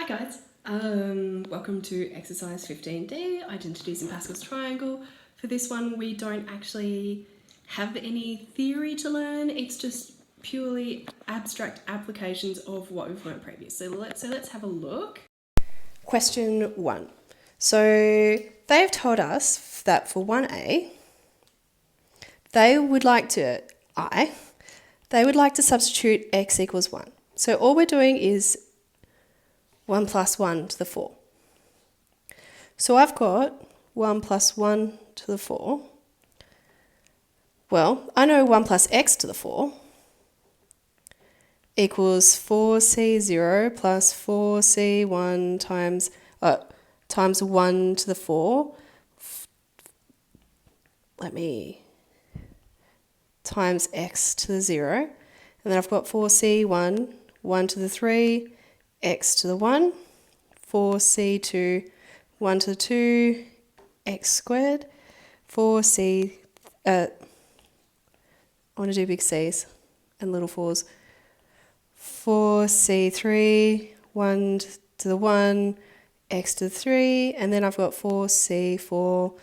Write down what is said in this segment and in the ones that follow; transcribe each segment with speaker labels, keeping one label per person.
Speaker 1: guys, welcome to exercise 15D, identities in Pascal's triangle. For this one we don't actually have any theory to learn, it's just purely abstract applications of what we've learned previously. So let's have a look. Question 1. So they've told us that for 1a, they would like to substitute x equals 1. So all we're doing is 1 plus 1 to the 4. So I've got 1 plus 1 to the 4. Well, I know 1 plus x to the 4 equals 4c0 plus 4c1 times 1 to the 4. Times x to the 0. And then I've got 4c1, 1 to the 3, x to the 1, 4c2, 1 to the 2, x squared, I want to do big C's and little 4's, 4c3, 1 to the 1, x to the 3, and then I've got 4c4,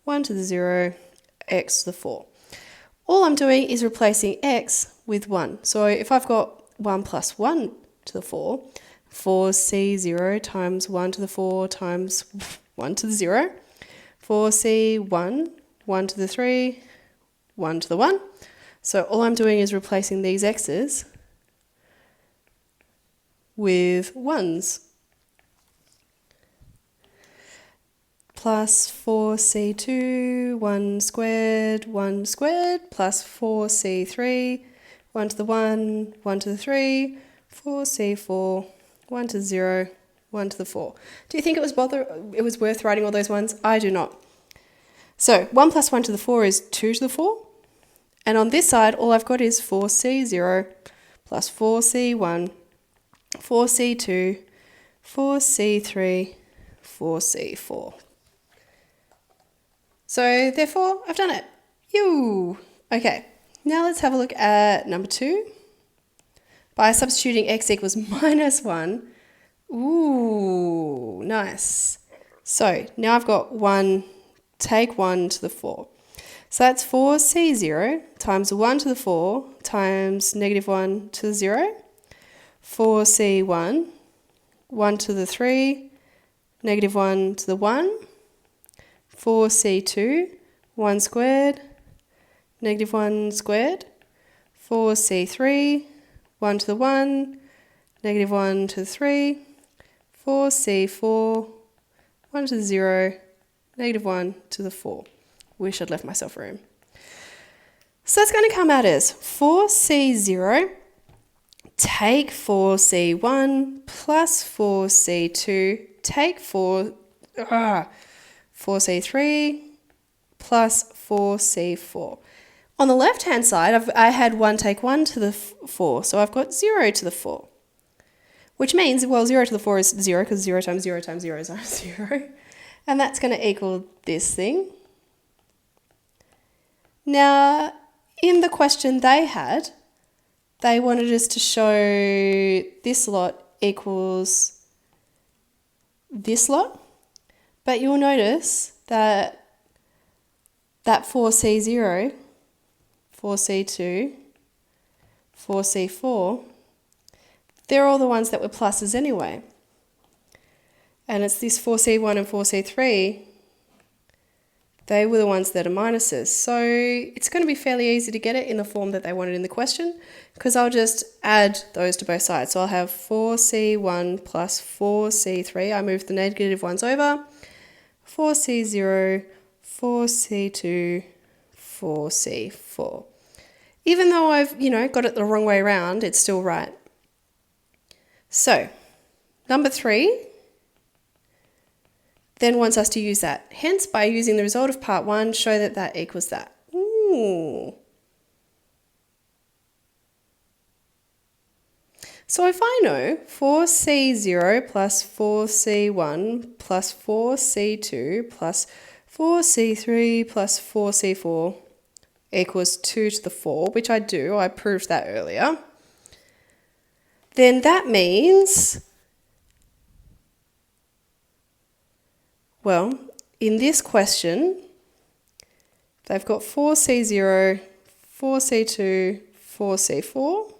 Speaker 1: 1 to the 0, x to the 4. All I'm doing is replacing x with 1. So if I've got 1 plus 1 to the 4, 4c0 times 1 to the 4 times 1 to the 0, 4c1, 1 to the 3, 1 to the 1. So all I'm doing is replacing these x's with 1's. Plus 4c2, 1 squared, plus 4c3, 1 to the 1, 1 to the 3, 4c4, 1 to the 0, 1 to the 4. Do you think it was worth writing all those ones? I do not. So 1 plus 1 to the 4 is 2 to the 4. And on this side, all I've got is 4c0 plus 4c1, 4c2, 4c3, 4c4. So therefore, I've done it. Yoo! Okay, now let's have a look at number 2. By substituting x equals minus 1. Ooh, nice. So now I've got 1, take 1 to the 4. So that's 4c0 times 1 to the 4 times negative 1 to the 0. 4c1, 1 to the 3, negative 1 to the 1. 4c2, 1 squared, negative 1 squared. 4c3, 1 to the 1, negative 1 to the 3, 4c4, 1 to the 0, negative 1 to the 4. Wish I'd left myself room. So that's going to come out as 4c0, take 4c1, plus 4c2, take 4c3, plus 4c4. On the left-hand side, I had 1 take 1 to the 4, so I've got 0 to the 4. Which means, well, 0 to the 4 is 0, because 0 times 0 times 0 is 0. And that's going to equal this thing. Now, in the question they had, they wanted us to show this lot equals this lot. But you'll notice that 4c0, 4c2, 4c4, they're all the ones that were pluses anyway. And it's this 4c1 and 4c3, they were the ones that are minuses. So it's going to be fairly easy to get it in the form that they wanted in the question, because I'll just add those to both sides. So I'll have 4c1 plus 4c3. I move the negative ones over. 4c0, 4c2, 4c4. Even though I've, got it the wrong way around, it's still right. So, number 3 then wants us to use that. Hence, by using the result of part 1, show that that equals that. Ooh. So if I know 4c0 plus 4c1 plus 4c2 plus 4c3 plus 4c4 equals 2 to the 4, which I do, I proved that earlier, then that means Well, in this question, they've got 4C0, 4C2, 4C4.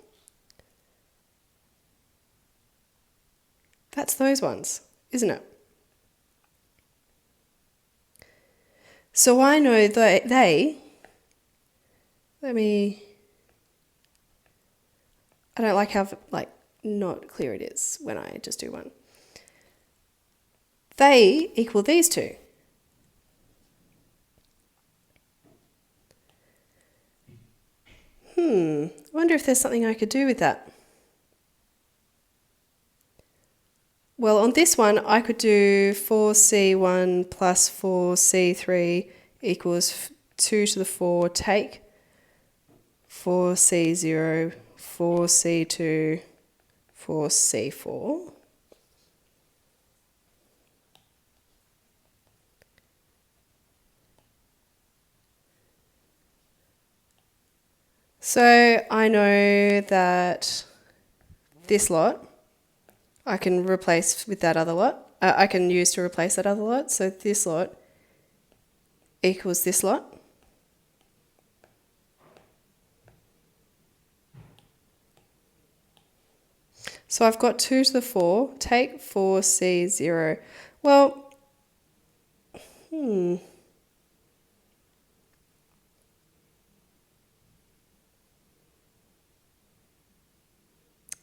Speaker 1: That's those ones, isn't it? So I know that I don't like how not clear it is when I just do one. They equal these two. I wonder if there's something I could do with that. Well, on this one, I could do 4C1 plus 4C3 equals 2 to the 4, take 4C0, 4C2, 4C4. So I know that this lot I can replace with that other lot. I can use to replace that other lot. So this lot equals this lot. So I've got 2 to the 4, take 4C0. Well,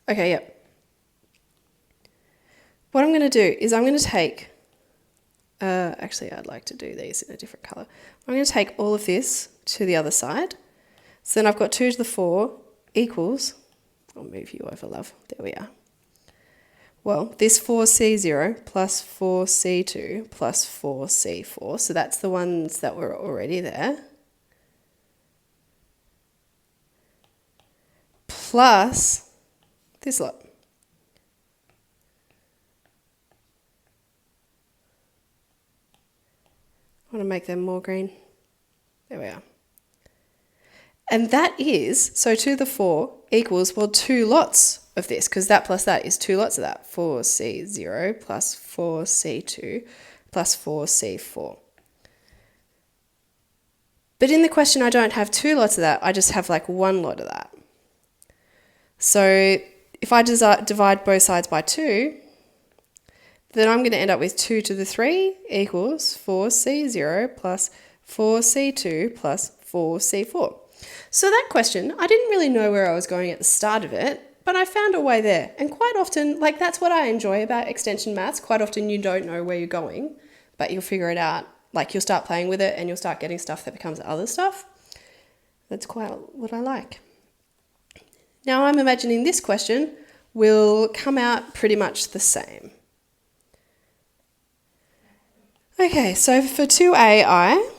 Speaker 1: okay, yep. What I'm going to do is I'm going to take, actually I'd like to do these in a different colour. I'm going to take all of this to the other side. So then I've got 2 to the 4 equals, I'll move you over, love, there we are. Well, this 4C0 plus 4C2 plus 4C4, so that's the ones that were already there. Plus this lot. I want to make them more green. There we are. And that is, so 2 to the 4 equals, well, 2 lots of this, because that plus that is 2 lots of that. 4C0 plus 4C2 plus 4C4. But in the question, I don't have 2 lots of that. I just have like 1 lot of that. So if I divide both sides by 2, then I'm going to end up with 2 to the 3 equals 4C0 plus 4C2 plus 4C4. So that question, I didn't really know where I was going at the start of it, but I found a way there. And quite often, like that's what I enjoy about extension maths. Quite often you don't know where you're going, but you'll figure it out. Like you'll start playing with it and you'll start getting stuff that becomes other stuff. That's quite what I like. Now I'm imagining this question will come out pretty much the same. Okay, so for 2ai,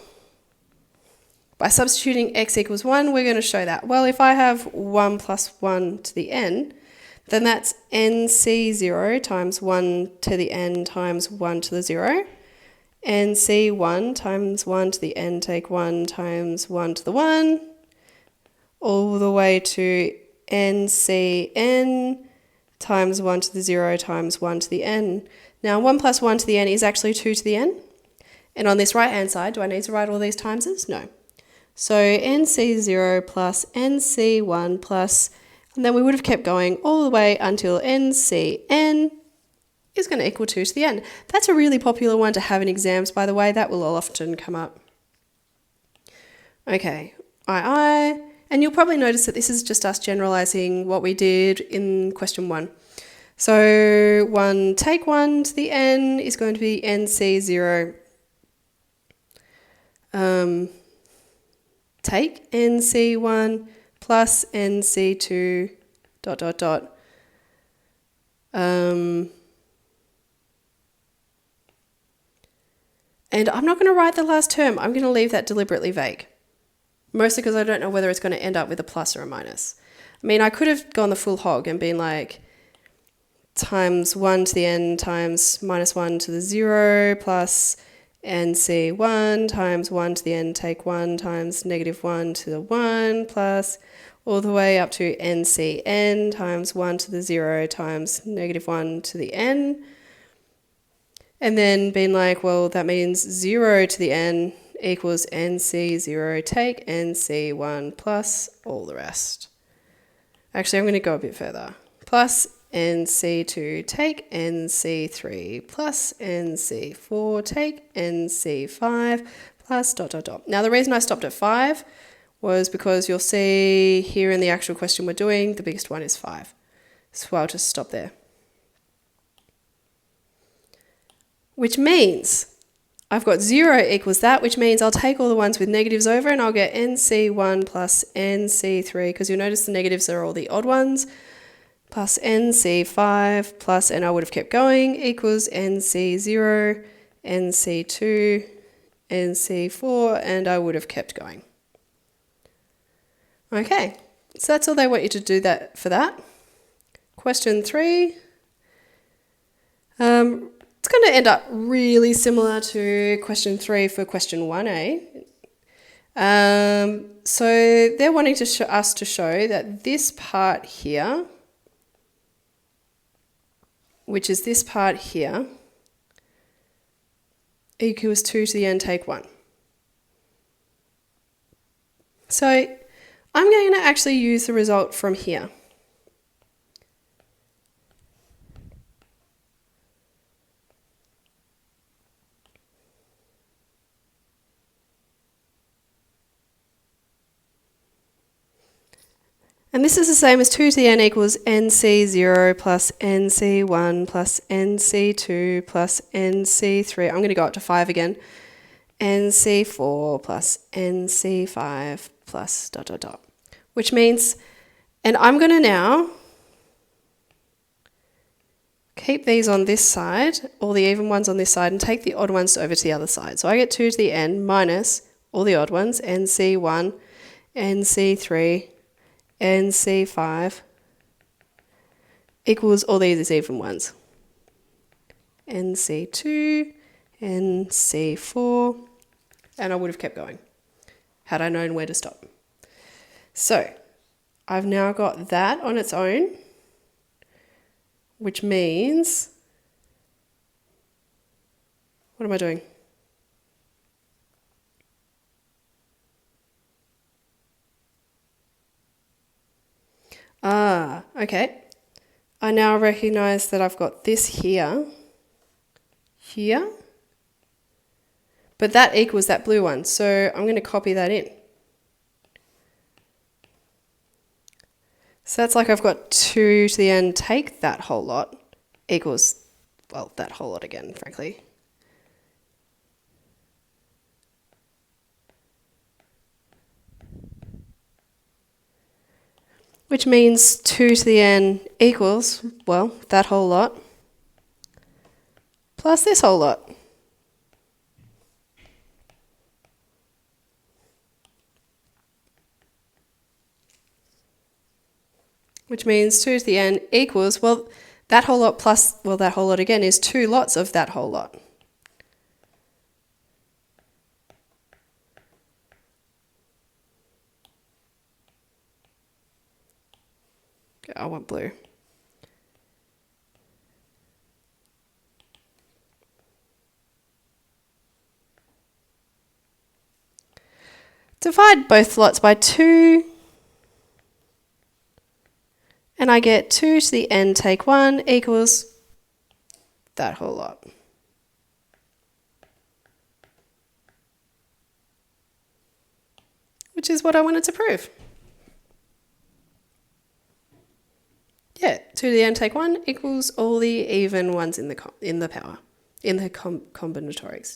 Speaker 1: by substituting x equals 1, we're going to show that. Well, if I have 1 plus 1 to the n, then that's nc0 times 1 to the n times 1 to the 0. nc1 times 1 to the n take 1 times 1 to the 1, all the way to ncn times 1 to the 0 times 1 to the n. Now 1 plus 1 to the n is actually 2 to the n. And on this right hand side, do I need to write all these timeses? No. So nc0 plus nc1 plus, and then we would have kept going all the way until ncn is going to equal 2 to the n. That's a really popular one to have in exams, by the way. That will often come up. Okay, I, and you'll probably notice that this is just us generalising what we did in question 1. So 1 take 1 to the n is going to be nc0 take nc1 plus nc2 ... And I'm not going to write the last term. I'm going to leave that deliberately vague. Mostly because I don't know whether it's going to end up with a plus or a minus. I mean, I could have gone the full hog and been like times 1 to the n times minus 1 to the 0 plus nc1 times 1 to the n take 1 times negative 1 to the 1 plus all the way up to ncn times 1 to the 0 times negative 1 to the n. and then being like, well, that means 0 to the n equals nc0 take nc1 plus all the rest. Actually, I'm going to go a bit further. Plus nc2 take nc3 plus nc4 take nc5 plus ... Now, the reason I stopped at 5 was because you'll see here in the actual question we're doing, the biggest one is 5. So I'll just stop there. Which means I've got 0 equals that, which means I'll take all the ones with negatives over and I'll get nc1 plus nc3, because you'll notice the negatives are all the odd ones, plus nc5 plus, and I would have kept going, equals nc0, nc2, nc4, and I would have kept going. Okay, so that's all they want you to do that for that. Question 3. It's going to end up really similar to question 3 for question 1a. So they're wanting to us to show that this part here, which is this part here, equals 2 to the n take 1. So I'm going to actually use the result from here. And this is the same as 2 to the n equals nc0 plus nc1 plus nc2 plus nc3. I'm going to go up to 5 again. nc4 plus nc5 plus ... Which means, and I'm going to now keep these on this side, all the even ones on this side, and take the odd ones over to the other side. So I get 2 to the n minus all the odd ones, nc1, nc3, nc5 equals all these even ones. nc2, nc4, and I would have kept going had I known where to stop. So I've now got that on its own, which means, what am I doing? Okay. I now recognize that I've got this here, but that equals that blue one. So I'm going to copy that in. So that's like I've got 2 to the n take that whole lot equals, well, that whole lot again, frankly. Which means 2 to the n equals, well, that whole lot plus this whole lot. Which means 2 to the n equals, well, that whole lot plus, well, that whole lot again is 2 lots of that whole lot. I want blue. Divide both lots by 2, and I get 2 to the n take 1 equals that whole lot. Which is what I wanted to prove. Yeah, 2 to the n take 1 equals all the even ones in the power, in the combinatorics.